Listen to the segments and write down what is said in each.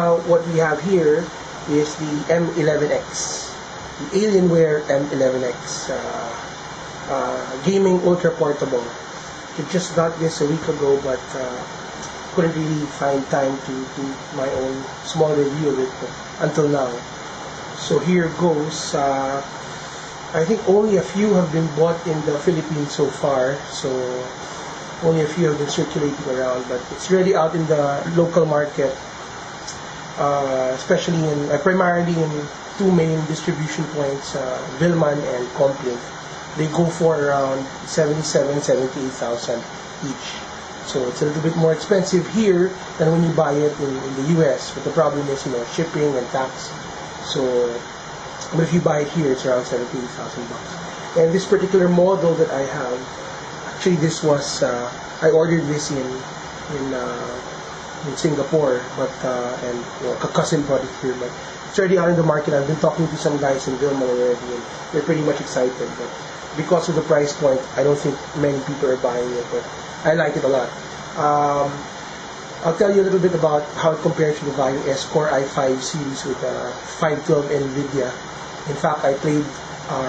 What we have here is the M11X, the Alienware M11X gaming ultra portable. I just got this a week ago, but couldn't really find time to do my own small review of it until now. So here goes. I think only a few have been bought in the Philippines so far, so only a few have been circulating around, but it's already out in the local market. Especially primarily in two main distribution points, Vilman and Complink. They go for around 77,000, 78,000 each. So it's a little bit more expensive here than when you buy it in the US. But the problem is, shipping and tax. So, but if you buy it here, it's around 78,000 bucks. And this particular model that I have, actually this was, I ordered this in Singapore, but custom product here, but it's already out in the market. I've been talking to some guys in Vilma already, and they're pretty much excited. But because of the price point, I don't think many people are buying it, but I like it a lot. I'll tell you a little bit about how it compares to the Value S Core i5 series with 512 nVidia. In fact, I played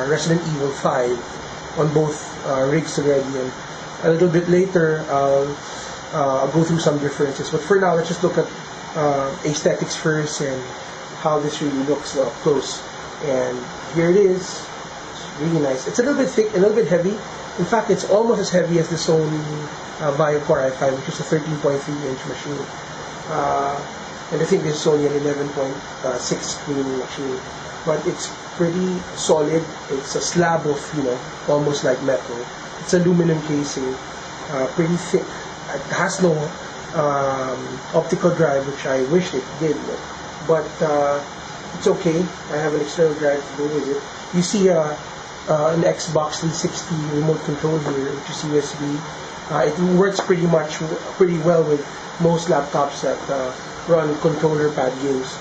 Resident Evil 5 on both rigs already, and a little bit later I'll go through some differences, but for now let's just look at aesthetics first and how this really looks up close. And here it is. It's really nice. It's a little bit thick, a little bit heavy. In fact, it's almost as heavy as the Sony Vaio Core i5, which is a 13.3-inch machine. And I think this is only an 11.6 screen machine, but it's pretty solid. It's a slab of, almost like metal. It's aluminum casing, pretty thick. It has no optical drive, which I wish it did, but it's okay. I have an external drive to go with it. You see an Xbox 360 remote control here, which is USB. It works pretty well with most laptops that run controller pad games.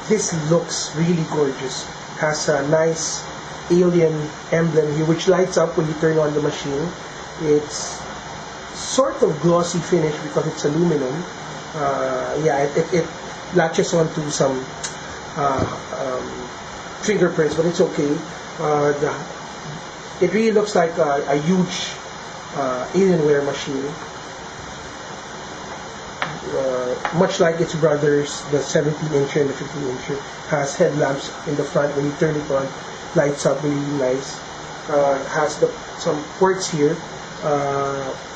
This looks really gorgeous. Has a nice alien emblem here, which lights up when you turn on the machine. It's sort of glossy finish because it's aluminum. It latches onto some fingerprints, but it's okay. It really looks like a huge Alienware machine, much like its brothers. The 17-incher and the 15-incher has headlamps in the front. When you turn it on, lights up really nice. Has some ports here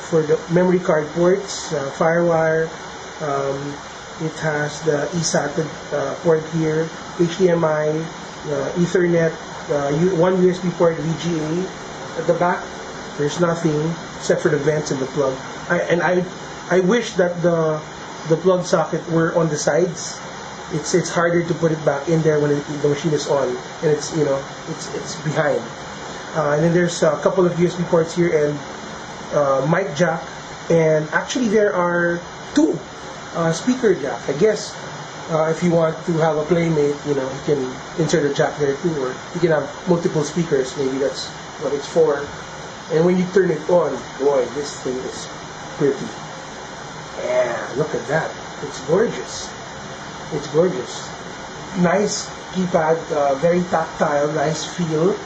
for the memory card ports, FireWire. It has the eSATA port here, HDMI, Ethernet, one USB port, VGA. At the back, there's nothing except for the vents and the plug. I wish that the plug socket were on the sides. It's harder to put it back in there when the machine is on, and it's behind. And then there's a couple of USB ports here and mic jack, and actually there are two speaker jack. I guess if you want to have a playmate, you can insert a jack there too, or you can have multiple speakers. Maybe that's what it's for. And when you turn it on, boy, this thing is pretty. Yeah, look at that. It's gorgeous. It's gorgeous. Nice keypad, very tactile, nice feel.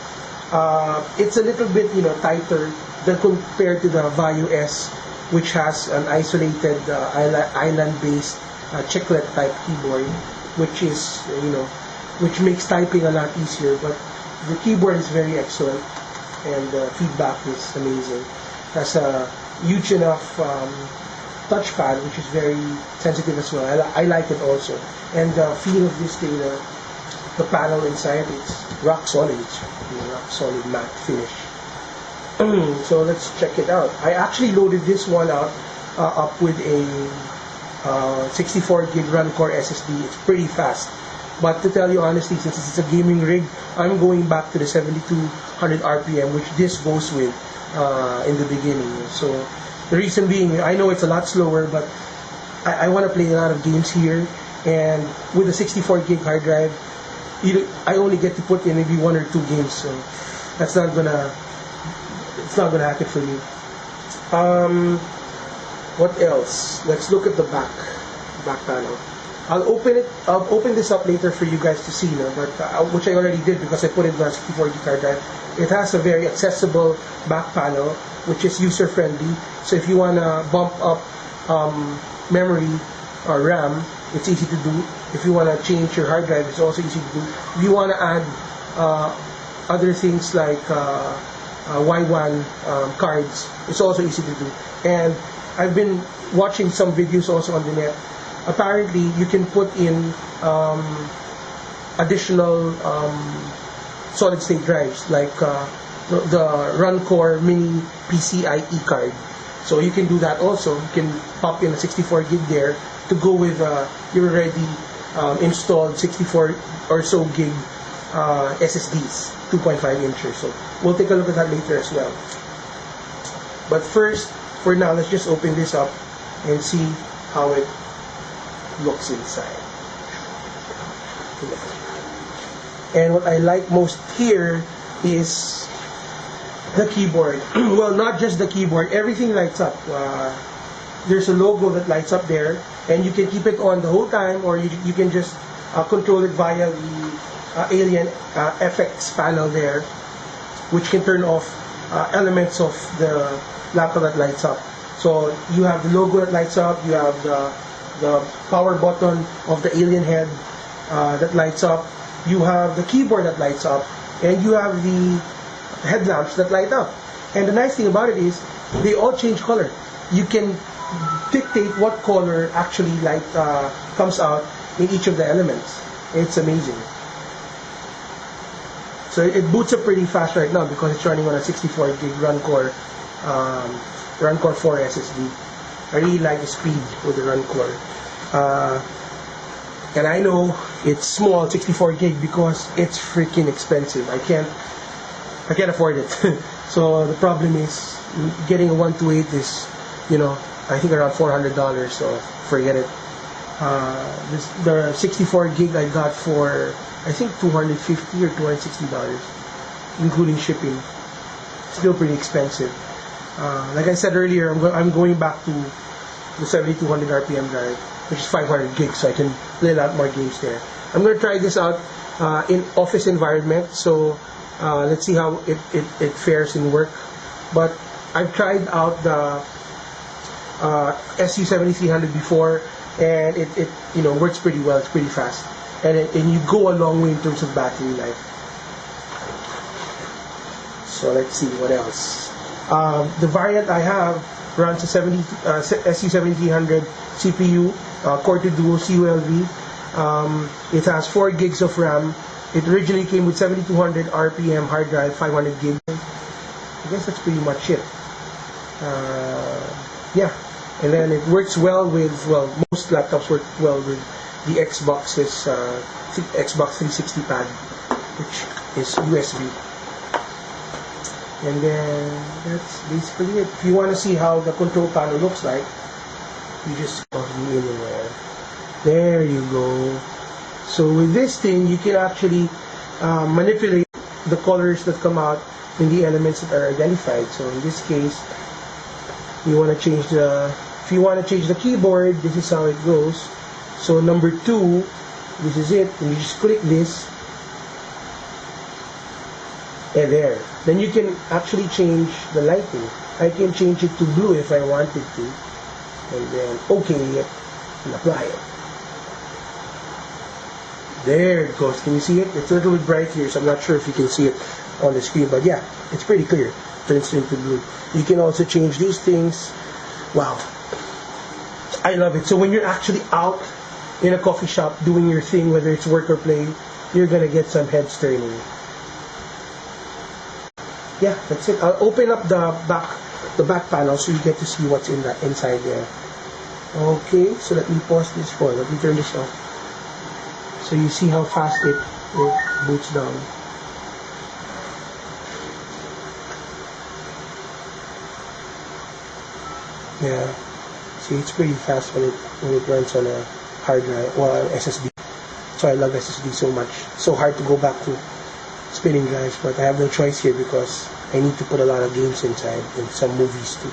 It's a little bit, tighter than compared to the Vaio S, which has an isolated island-based chiclet type keyboard, which is, which makes typing a lot easier. But the keyboard is very excellent, and the feedback is amazing. It has a huge enough touchpad, which is very sensitive as well. I like it also. And the feel of this thing, the panel inside, it's rock solid. It's rock solid matte finish. So let's check it out. I actually loaded this one up with a 64 gig run core SSD. It's pretty fast. But to tell you honestly, since it's a gaming rig, I'm going back to the 7200 RPM, which this goes with in the beginning. So the reason being, I know it's a lot slower, but I want to play a lot of games here, and with a 64 gig hard drive, I only get to put in maybe 1 or 2 games, so it's not gonna happen for me. What else? Let's look at the back. back panel. I'll open this up later for you guys to see, no? But which I already did because I put it on a 64 GB hard drive. It has a very accessible back panel, which is user friendly. So if you wanna bump up memory or RAM, it's easy to do. If you wanna change your hard drive, it's also easy to do. If you wanna add other things like Y1 cards, it's also easy to do. And I've been watching some videos also on the net. Apparently, you can put in additional solid-state drives like the Runcore Mini PCIe card. So you can do that also. You can pop in a 64 gig there to go with your already installed 64 or so gig SSDs, 2.5 inches. So we'll take a look at that later as well. But first, for now, let's just open this up and see how it looks inside. And what I like most here is the keyboard. Well, not just the keyboard, everything lights up. There's a logo that lights up there, and you can keep it on the whole time, or you can just control it via the Alienware panel there, which can turn off elements of the laptop that lights up. So you have the logo that lights up, you have the power button of the alien head that lights up, you have the keyboard that lights up, and you have the headlamps that light up. And the nice thing about it is they all change color. You can dictate what color actually light comes out in each of the elements. It's amazing. So it boots up pretty fast right now because it's running on a 64 gig Runcore 4 SSD. I really like the speed with the Runcore. And I know it's small, 64 gig, because it's freaking expensive. I can't afford it. So the problem is getting a 128 is, I think around $400. So forget it. The 64 gig I got for I think $250 or $260, including shipping. Still pretty expensive. Like I said earlier, I'm going back to the 7200 RPM drive, which is 500 gigs, so I can play a lot more games there. I'm going to try this out in office environment, so let's see how it fares in work. But I've tried out the SU7300 before, and it works pretty well. It's pretty fast, and you go a long way in terms of battery life. So let's see what else. The variant I have runs a SU7300 CPU, Core 2 Duo CULV. It has 4 gigs of RAM. It originally came with 7200 RPM hard drive, 500 gigs. I guess that's pretty much it. Yeah, and then it works well with, most laptops work well with the Xbox's Xbox 360 pad, which is USB. And then that's basically it. If you want to see how the control panel looks like, you just go to the Alienware. There you go. So with this thing, you can actually manipulate the colors that come out in the elements that are identified. So in this case, you want to change if you want to change the keyboard, this is how it goes. So number 2, this is it. And you just click this, and there. Then you can actually change the lighting. I can change it to blue if I wanted to, and then OK it and apply it. There it goes. Can you see it? It's a little bit bright here, so I'm not sure if you can see it on the screen, but yeah, it's pretty clear. Turns into blue. You can also change these things. Wow, I love it. So when you're actually out in a coffee shop doing your thing, whether it's work or play, you're gonna get some heads turning. Yeah, that's it. I'll open up the back panel so you get to see what's inside there. Okay, so let me pause this for. Let me turn this off. So you see how fast it boots down. Yeah, see, it's pretty fast when it runs on a hard drive or SSD. So I love SSD so much. So hard to go back to spinning drives, but I have no choice here because I need to put a lot of games inside and some movies too.